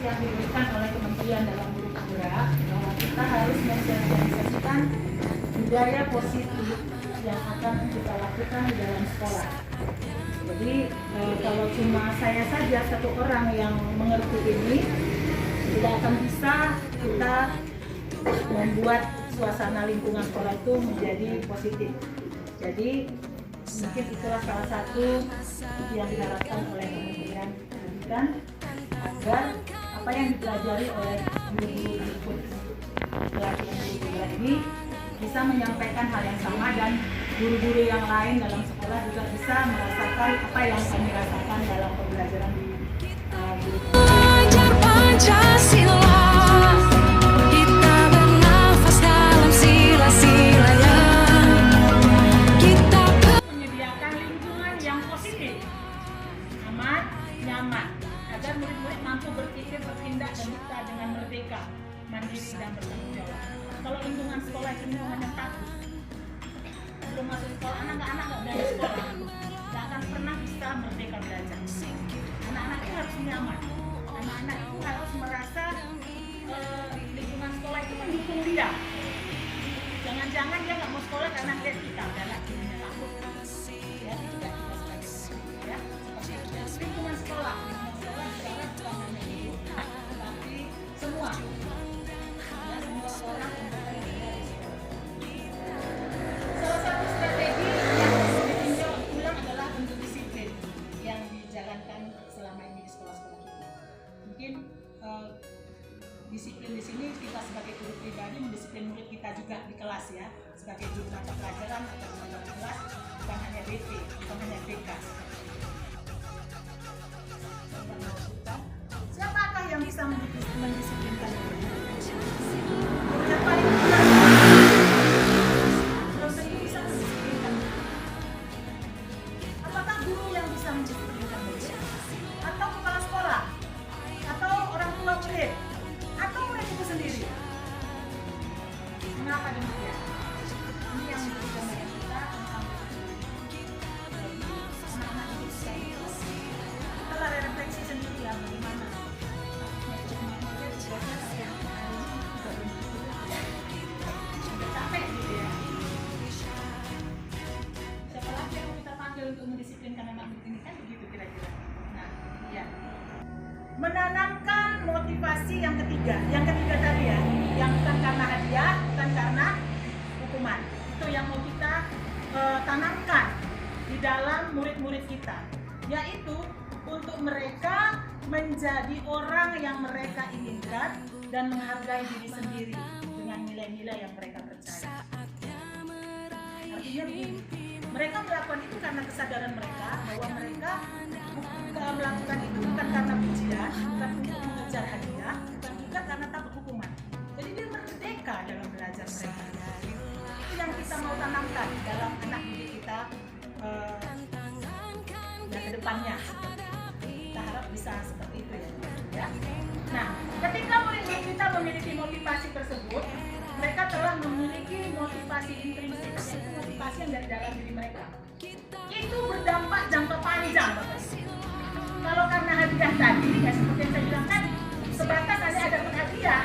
yang diberikan oleh Kementerian dalam Guru Penggerak bahwa kita harus mensosialisasikan budaya positif yang akan kita lakukan di dalam sekolah. Jadi kalau cuma saya saja satu orang yang mengerti ini, tidak akan bisa kita membuat suasana lingkungan sekolah itu menjadi positif. Jadi mungkin itulah salah satu yang diharapkan oleh Kementerian Pendidikan agar apa yang dipelajari oleh guru-guru ini bisa menyampaikan hal yang sama dan guru-guru yang lain dalam sekolah juga bisa merasakan apa yang kami rasakan dalam pembelajaran di guru. Menyediakan lingkungan yang positif, aman, nyaman, agar murid-murid mampu berpikir, bertindak, dan bisa dengan merdeka, mandiri, dan bertanggung jawab. Kalau lingkungan sekolah itu lingkungannya takut, belum masuk sekolah, anak-anak nggak berani sekolah, nggak akan pernah bisa merdeka belajar. Anak-anak itu harus nyaman, anak-anak itu harus merasa lingkungan sekolah itu mendukung dia. Jangan-jangan dia nggak mau sekolah karena dia kita galak, dia takut. Ya, tidak seperti ya. Lingkungan sekolah sekarang bukan hanya guru, tapi semua. Ya, semua orang yang berada di sekolah. Salah satu strategi yang ditinjau ulang adalah bentuk disiplin yang dijalankan selama ini di sekolah-sekolah kita. Mungkin disiplin di sini kita sebagai guru pribadi mendisiplin murid kita juga di kelas ya, sebagai guru mata pelajaran atau guru kelas, bukan hanya DP, bukan hanya BK. Siapakah yang bisa mendisiplinkan guru? Guru yang paling mudah belum tentu bisa mendisiplinkan guru. Apakah guru yang bisa mendisiplinkan murid? Atau kepala sekolah? Atau orang tua murid? Atau murid itu sendiri? Mengapa demikian? Ini yang menjadi gambaran kita tentang anak-anak itu kita lah refleksi sendiri ya bagaimana capek gitu ya. Siapa lagi yang kita panggil untuk mendisiplinkan anak ini kan begitu kira-kira. Nah, ya. Menanamkan motivasi yang ketiga tadi ya, yang bukan karena hadiah, bukan karena hukuman. Itu yang mau kita tanamkan di dalam murid-murid kita, yaitu untuk mereka menjadi orang yang mereka inginkan dan menghargai diri sendiri dengan nilai-nilai yang mereka percaya. Artinya begini, mereka melakukan itu karena kesadaran mereka bahwa mereka melakukan itu bukan karena pujian, bukan untuk mengejar hadiah, bukan juga karena takut hukuman. Jadi dia merdeka dalam belajar mereka. Itu yang kita mau tanamkan dalam anak didik kita ke depannya. Kita harap bisa seperti itu ya. Nah, ketika murid-murid kita memiliki motivasi tersebut, mereka telah memiliki motivasi intrinsik, yaitu motivasi yang dari dalam diri mereka. Itu berdampak jangka panjang, Bapak. Kalau karena hadiah tadi, ya seperti yang saya bilang tadi, sebatas hanya ada hadiah,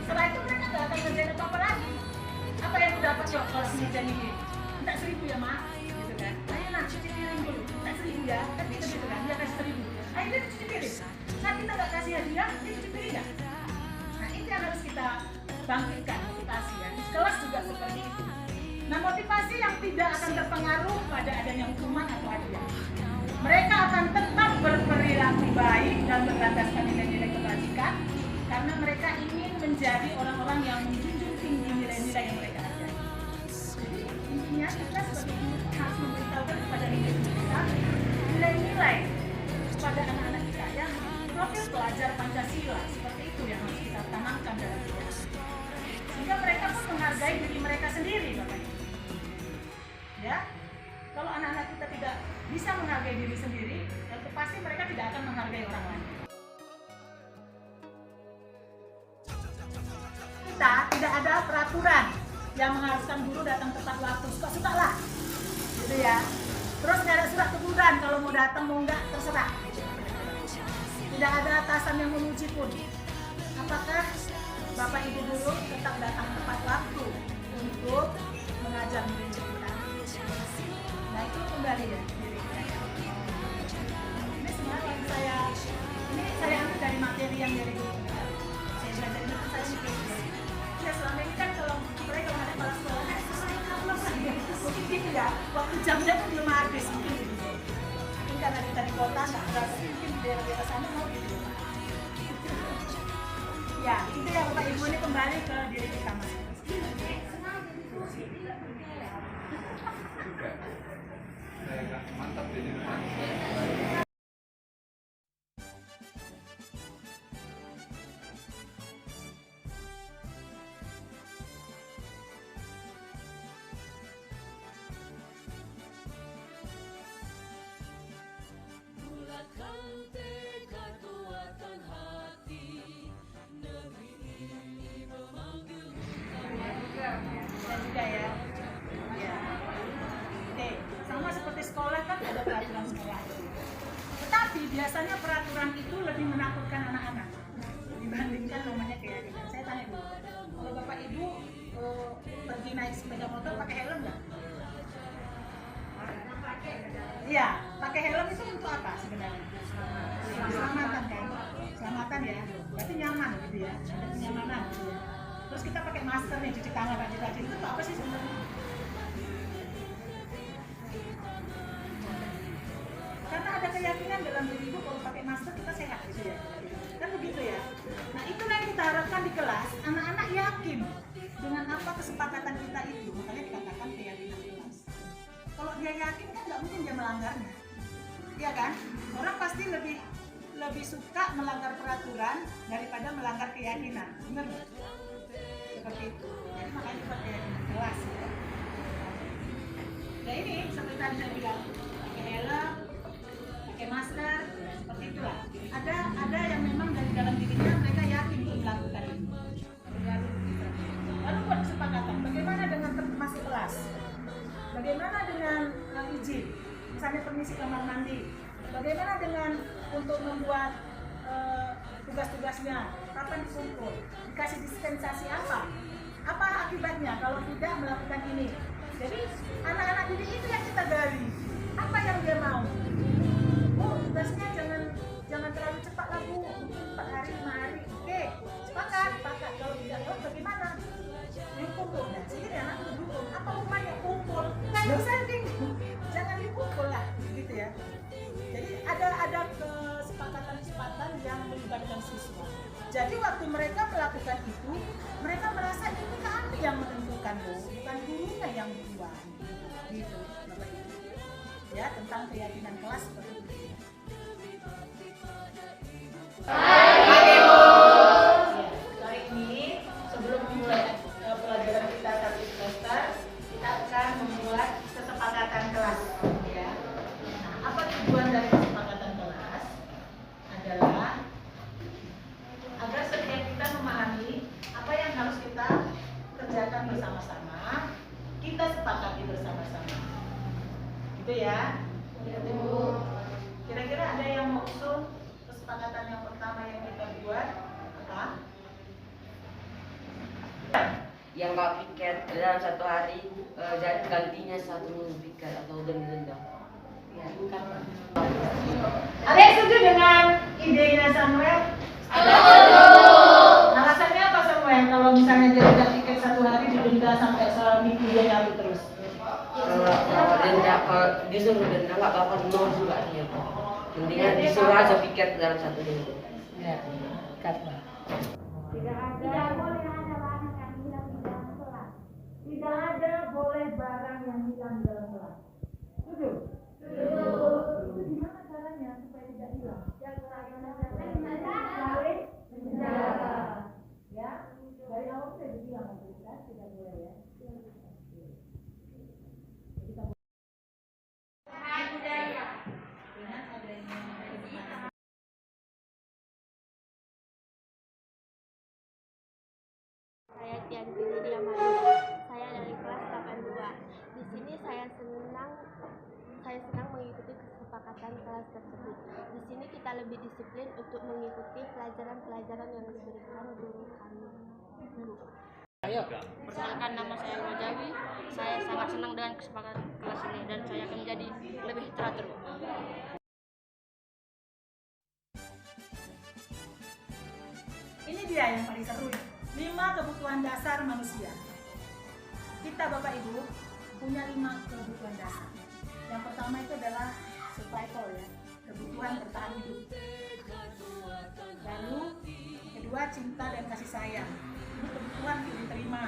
setelah itu mereka nggak akan ngerjain apa-apa lagi. Apa yang dapat yuk kalau ngerjain ini? Minta 1.000 ya, Ma? Gitu kan. Ayo nak, cuci piring dulu. Minta 1.000 ya. Kan kita gitu kan, dia kasih 1.000. Ayo dia cuci piring. Nah kita nggak kasih hadiah, dia cuci piring nggak? Nah itu yang harus kita bangkitkan motivasi ya. Di kelas juga seperti itu. Nah motivasi yang tidak akan terpengaruh pada adanya hukuman atau hadiah. Mereka akan tetap berperilaku baik dan berlandaskan nilai-nilai kebajikan karena mereka ingin menjadi orang-orang yang menjunjung tinggi nilai-nilai yang mereka hargai. Jadi intinya kita sebagai guru harus memberitahukan kepada nilai-nilai kita nilai-nilai kepada anak-anak kita ya, profil pelajar Pancasila seperti itu yang harus kita tanamkan dalam diri. Sehingga mereka pun menghargai diri mereka sendiri, Bapak Ibu. Ya, kalau anak-anak kita tidak bisa menghargai diri sendiri, itu pasti mereka tidak akan menghargai orang lain. Kita tidak ada peraturan yang mengharuskan guru datang tepat waktu, suka-suka lah, gitu ya. Terus nggak ada surat teguran kalau mau datang mau nggak terserah. Tidak ada atasan yang memuji pun. Apakah Bapak Ibu guru tetap datang tepat waktu untuk mengajar murid kita? Nah itu kembali ya. Ini sebenarnya saya ambil dari materi yang dari guru. Saya belajar itu saya mikir. Ya selama ini kan kalau mereka ada kepala sekolah, mungkin gitu ya. Waktu jamnya pun belum habis mungkin gitu. Mungkin karena kita di kota nggak berasa, mungkin di daerah sana mau gitu. Ya, itu ya Bapak Ibu, ini kembali ke diri kita masing-masing. Mantap jadi. Juga ya. Ya. Oke, sama seperti sekolah kan ada peraturan sekolah. Tetapi biasanya peraturan itu lebih menakutkan anak-anak dibandingkan namanya keyakinan. Saya tanya dulu, kalau Bapak Ibu pergi naik sepeda motor pakai helm nggak? Iya, pakai helm itu untuk apa sebenarnya? Keselamatan kan? Keselamatan ya, berarti nyaman gitu ya, ada kenyamanan gitu ya. Terus kita pakai masker nih, cuci tangan rajin-rajin, itu apa sih sebenarnya? Karena ada keyakinan dalam diri ibu kalau pakai masker kita sehat gitu ya. Kan begitu ya. Nah itulah yang kita harapkan di kelas, anak-anak yakin dengan apa kesepakatan kita itu. Makanya dikatakan keyakinan kelas. Kalau dia yakin kan nggak mungkin dia melanggarnya. Iya kan? Orang pasti lebih suka melanggar peraturan daripada melanggar keyakinan. Benar nggak? Seperti itu. Jadi makanya dibuat keyakinan kelas ya. Nah ini seperti tadi saya bilang, pakai helm, pakai masker, seperti itulah. Ada yang memang dari dalam dirinya mereka yakin untuk melakukan ini. Lalu buat kesepakatan, bagaimana dengan masuk kelas? Bagaimana dengan izin? Misalnya permisi kamar mandi. Bagaimana dengan untuk membuat tugas-tugasnya? Kapan dikumpul? Dikasih dispensasi apa? Apa akibatnya kalau tidak melakukan ini? Jadi anak-anak didik itu yang kita gali. Apa yang dia mau? Oh, tugasnya jangan terlalu cepat lah Bu. Mungkin 4 hari, 5 hari. Oke, sepakat. Kalau tidak tahu bagaimana? Dikumpul. Nah, sehingga anak itu dukung. Apa hukumannya? Kumpul. Nggak usah bingung. Jangan dikumpul lah, gitu ya. Jadi ada kesepakatan yang melibatkan siswa. Jadi waktu mereka melakukan itu, mereka merasa ini kami yang menentukan loh, bukan gurunya yang membuat. Gitu, Bapak Ibu. Ya, tentang keyakinan kelas seperti itu. Baik, Ibu. Ya, kali ini sebelum memulai pelajaran kita 1 semester, kita akan membuat kesepakatan kelas. Ya. Nah, apa tujuan dari kesepakatan kelas? Adalah agar setiap kita memahami apa yang harus kita kerjakan bersama-sama, kita sepakati bersama-sama. Gitu ya. Ibu. Kira-kira ada yang mau usul kesepakatan yang pertama yang kita buat apa? Yang nggak piket dalam 1 hari, gantinya 1 minggu piket atau denda. Ya, bukan. Ada yang setuju dengan idenya Samuel? Ada. Alasannya apa Samuel? Kalau misalnya dia tidak tiket 1 hari didenda sampai seminggu dia nyari terus. Kalau denda, kalau disuruh denda nggak bakal nol juga dia. Mendingan disuruh aja piket dalam 1 minggu. Ya, kata. Tidak boleh ada barang yang hilang di dalam kelas. Tidak ada boleh barang yang hilang di dalam kelas. Setuju? Setuju. Gimana caranya supaya tidak hilang? Menjaga. Ya, dari awal saya bilang kan tidak boleh ya. Kita boleh. Dengan adanya Saya Tianti Lydia Maria. Saya dari kelas 82. Di sini saya senang mengikuti kesepakatan kesepakatan kelas tersebut. Di sini kita lebih disiplin untuk mengikuti pelajaran-pelajaran yang diberikan guru kami. Perkenalkan, nama saya Rojawi. Saya sangat senang dengan kesepakatan kelas ini dan saya akan menjadi lebih teratur. Ini dia yang paling seru. 5 kebutuhan dasar manusia. Kita Bapak Ibu punya 5 kebutuhan dasar. Yang pertama itu adalah survival ya, kebutuhan bertahan hidup. Lalu kedua cinta dan kasih sayang. Ini kebutuhan untuk diterima.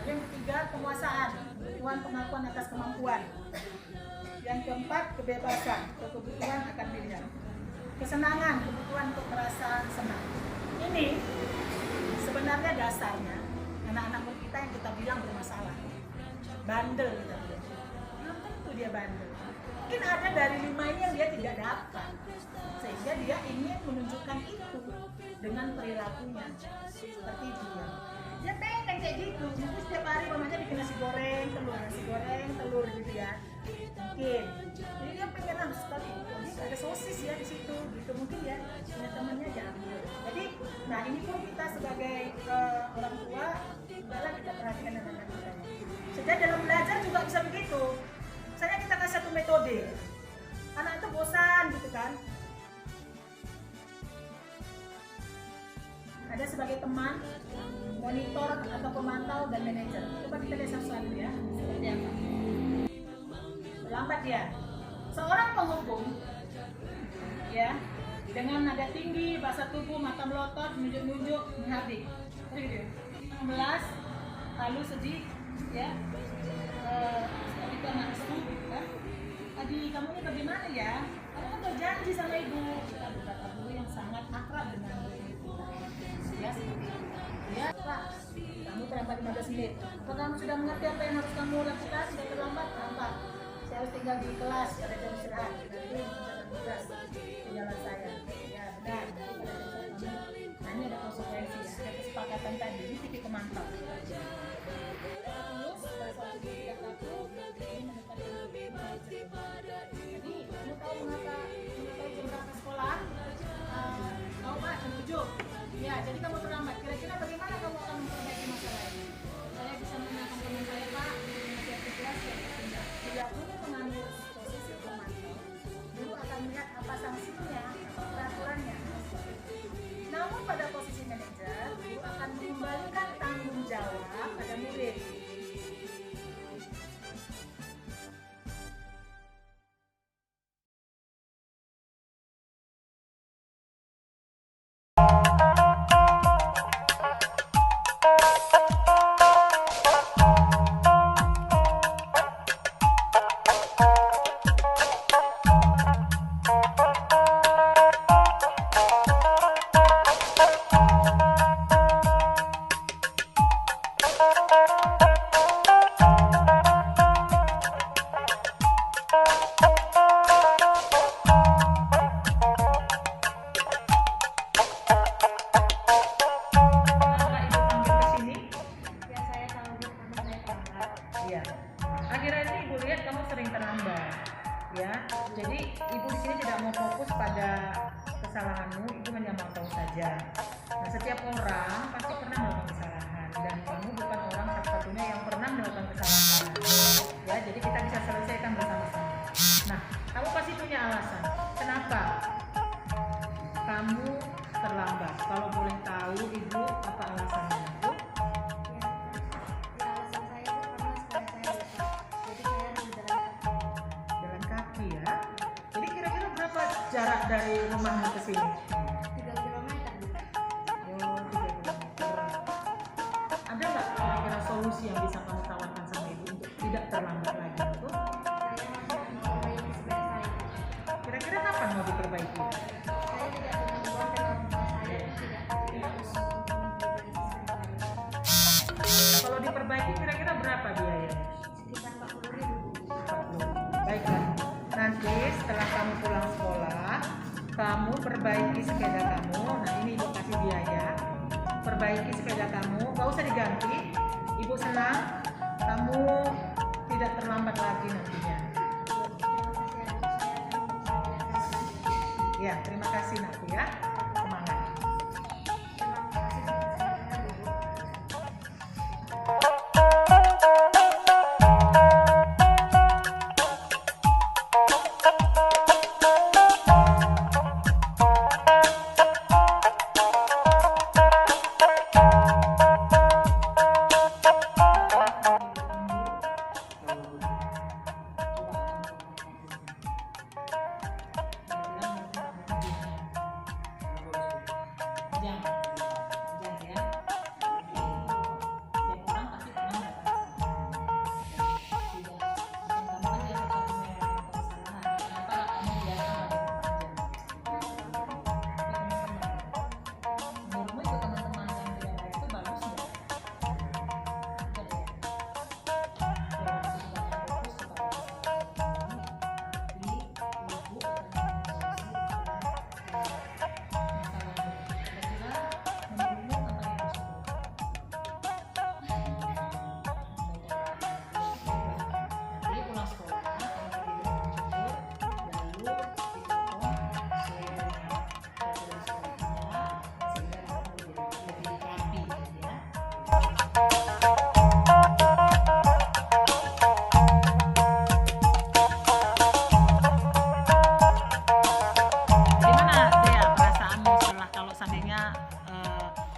Lalu yang ketiga penguasaan, kebutuhan pengakuan atas kemampuan. Yang keempat kebebasan, atau kebutuhan akan pilihan. Kesenangan, kebutuhan untuk merasa senang. Ini sebenarnya dasarnya anak-anak kita yang kita bilang bermasalah, bandel kita bilang. Belum tentu dia bandel. Mungkin ada dari 5 ini yang dia tidak dapat, sehingga dia ingin menunjukkan itu dengan perilakunya. Seperti dia pengen kayak gitu, mungkin setiap hari mamanya bikin nasi goreng telur gitu ya, mungkin. Jadi dia pengen sekali, jadi ada sosis ya di situ, gitu mungkin ya, punya temannya aja ambil. Jadi, nah ini pun kita sebagai orang tua, udahlah kita perhatikan anak-anak kita. Sejak dalam belajar juga bisa begitu. Misalnya kita kasih satu metode, anak itu bosan gitu kan. Ada sebagai teman, monitor atau pemantau dan manajer. Coba kita lihat satu-satu ya, seperti apa. Lambat ya. Seorang penghukum, ya, dengan nada tinggi, bahasa tubuh, mata melotot, nunjuk-nunjuk, menghardik. 16, lalu sedih, ya. Itu anak itu, kan? Adi, kamu ini bagaimana ya? Kamu kan berjanji sama ibu. Kita beberapa guru yang sangat akrab dengan ibu. Ya, ya, Pak, kamu terlambat 15 menit. Apa kamu sudah mengerti apa yang harus kamu lakukan? Sudah terlambat? Nampak. Saya harus tinggal di kelas pada jam istirahat. Nanti menjalankan tugas di jalan saya. Ya, benar. Nah, ini ada konsekuensi ya. Ada kesepakatan tadi. Ini titik pemantau. Terus, bahasa tubuh tidak kaku. Ini mendekati. Jadi, kamu tahu mengapa jam berapa sekolah? Tahu Pak, jam 7. Ya, jadi kamu terlambat. Kira-kira bagaimana kamu akan memperbaiki masalah ini? Saya bisa menanyakan teman saya, Pak, masih aktivitas ya, tidak perlu mengambil posisi pemantau. Guru akan melihat apa sanksinya atau peraturannya. Namun pada posisi manajer, guru akan mengembalikan tanggung jawab pada murid. Ya. Akhir-akhir ini ibu lihat kamu sering terlambat, ya. Jadi ibu di sini tidak mau fokus pada kesalahanmu, ibu hanya mau tahu saja. Nah, setiap orang pasti pernah melakukan kesalahan dan kamu bukan orang satu-satunya yang pernah melakukan kesalahan. Ya, jadi kita bisa selesaikan bersama-sama. Nah, kamu pasti punya alasan. Kenapa kamu terlambat? Kalau boleh tahu ibu apa alasannya? Jarak dari rumahmu ke sini? 3 kilometer. Oh, 3 kilometer. Ada nggak kira-kira solusi yang bisa kamu tawarkan sama ibu untuk tidak terlambat lagi? Itu? Kira-kira kapan mau diperbaiki? Saya tidak punya uang dan orang tua saya tidak Kalau diperbaiki kira-kira berapa biayanya? sekitar 40.000. 40. Baiklah. Nanti setelah kamu pulang sekolah, kamu perbaiki sepeda kamu. Nah, ini ibu kasih biaya. Perbaiki sepeda kamu, gak usah diganti. Ibu senang kamu tidak terlambat lagi nantinya. Ya, terima kasih Nak ya. Semangat.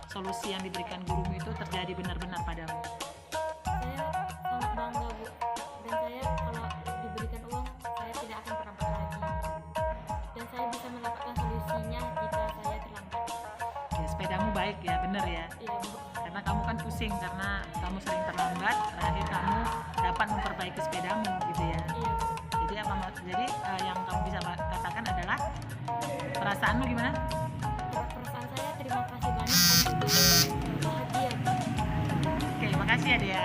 Solusi yang diberikan gurumu itu terjadi benar-benar padamu? Saya sangat bangga Bu, dan saya kalau diberikan uang saya tidak akan terlambat lagi, dan saya bisa mendapatkan solusinya jika saya terlambat. Ya, sepedamu baik ya, benar ya. Iya Bu. Karena kamu kan pusing karena kamu sering terlambat, terakhir kamu dapat memperbaiki sepedamu gitu ya. Iya Bu. Jadi apa? Jadi yang kamu bisa katakan adalah perasaanmu gimana? Perasaan saya terima kasih banyak dan bahagia. Oke, makasih ya dia.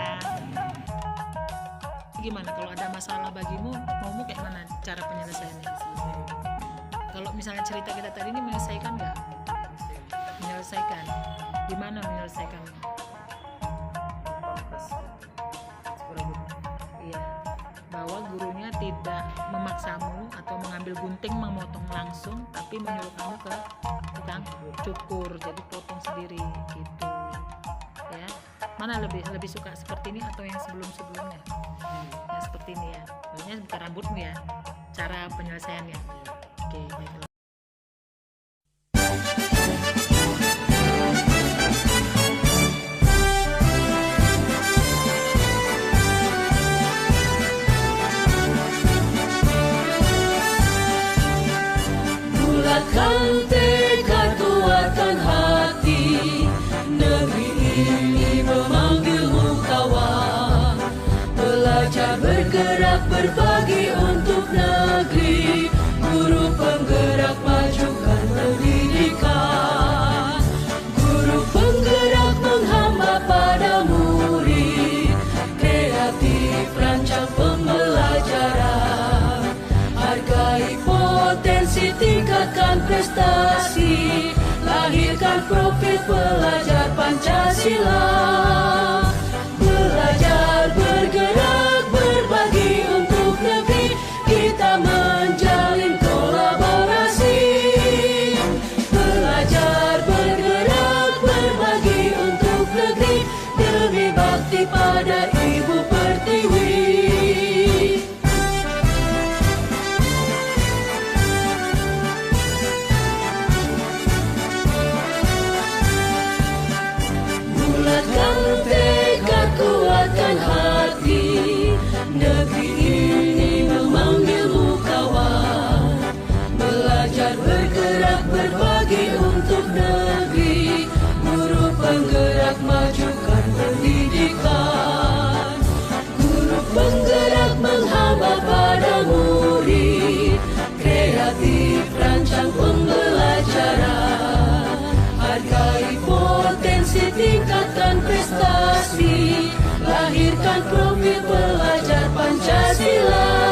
Gimana kalau ada masalah bagimu, maumu kayak mana cara penyelesaiannya? Kalau misalnya cerita kita tadi ini menyelesaikan nggak? Menyelesaikan. Di mana menyelesaikan? Iya. Bahwa gurunya tidak memaksamu atau mengambil gunting memotong langsung, tapi menyuruh kamu ke tukang cukur, jadi potong sendiri gitu. Ya. Mana lebih suka seperti ini atau yang sebelum-sebelumnya? Ya seperti ini ya. Pokoknya bukan rambutmu ya. Cara penyelesaiannya. Oke, baiklah. Bulatkan tekad, kuatkan hati, negeri ini memanggilmu kawan. Belajar bergerak berbagi untuk negeri, guru penggerak majukan pendidikan. Guru penggerak menghamba pada murid, kreatif rancang pembelajaran. Hargai potensi, tingkatkan prestasi, lahirkan profil pelajar Pancasila. Belajar bergerak berbagi untuk negeri, kita menjalin kolaborasi. Belajar bergerak berbagi untuk negeri, demi bakti pada Ibu Pertiwi. Bulatkan tekad, kuatkan hati, negeri ini memanggilmu kawan. Belajar bergerak berbagi untuk negeri, guru penggerak majukan pendidikan. Guru penggerak menghamba pada murid, kreatif rancang pembelajaran. Hargai potensi, tingkatkan prestasi, lahirkan profil pelajar Pancasila.